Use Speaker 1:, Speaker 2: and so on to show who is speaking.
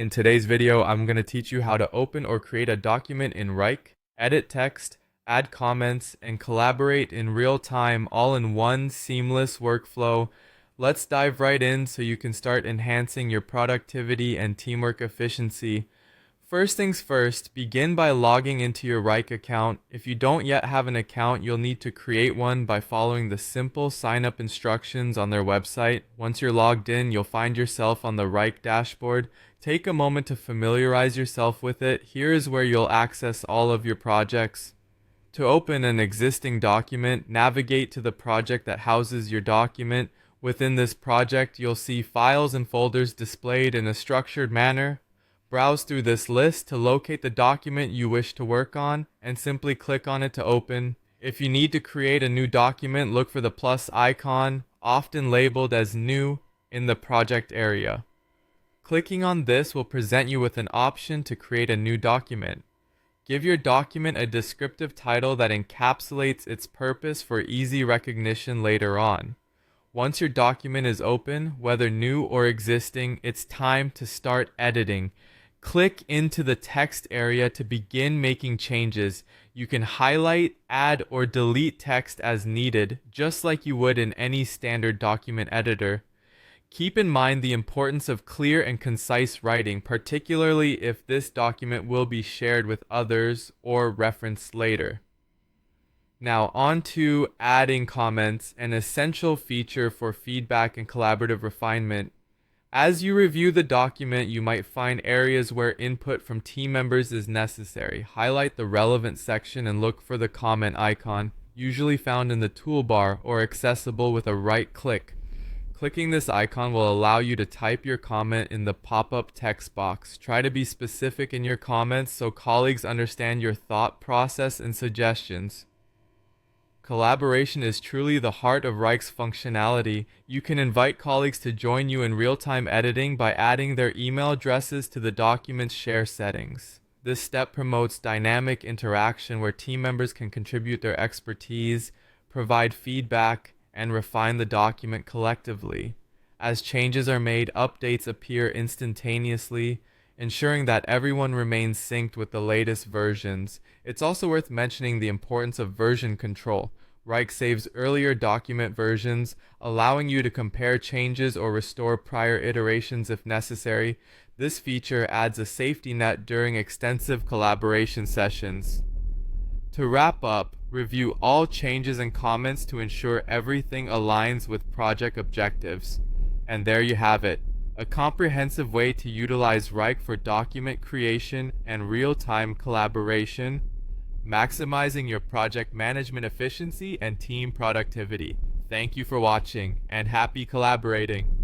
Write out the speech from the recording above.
Speaker 1: In today's video, I'm going to teach you how to open or create a document in Wrike, edit text, add comments, and collaborate in real time all in one seamless workflow. Let's dive right in so you can start enhancing your productivity and teamwork efficiency. First things first, begin by logging into your Wrike account. If you don't yet have an account, you'll need to create one by following the simple sign-up instructions on their website. Once you're logged in, you'll find yourself on the Wrike dashboard. Take a moment to familiarize yourself with it. Here is where you'll access all of your projects. To open an existing document, navigate to the project that houses your document. Within this project, you'll see files and folders displayed in a structured manner. Browse through this list to locate the document you wish to work on and simply click on it to open. If you need to create a new document, look for the plus icon, often labeled as New, in the project area. Clicking on this will present you with an option to create a new document. Give your document a descriptive title that encapsulates its purpose for easy recognition later on. Once your document is open, whether new or existing, it's time to start editing. Click into the text area to begin making changes. You can highlight, add, or delete text as needed, just like you would in any standard document editor. Keep in mind the importance of clear and concise writing, particularly if this document will be shared with others or referenced later. Now on to adding comments, an essential feature for feedback and collaborative refinement. As you review the document, you might find areas where input from team members is necessary. Highlight the relevant section and look for the comment icon, usually found in the toolbar or accessible with a right click. Clicking this icon will allow you to type your comment in the pop-up text box. Try to be specific in your comments so colleagues understand your thought process and suggestions. Collaboration is truly the heart of Wrike's functionality. You can invite colleagues to join you in real-time editing by adding their email addresses to the document's share settings. This step promotes dynamic interaction where team members can contribute their expertise, provide feedback, and refine the document collectively. As changes are made, updates appear instantaneously, ensuring that everyone remains synced with the latest versions. It's also worth mentioning the importance of version control. Wrike saves earlier document versions, allowing you to compare changes or restore prior iterations if necessary. This feature adds a safety net during extensive collaboration sessions. To wrap up, review all changes and comments to ensure everything aligns with project objectives. And there you have it. A comprehensive way to utilize Wrike for document creation and real-time collaboration, maximizing your project management efficiency and team productivity. Thank you for watching, and happy collaborating!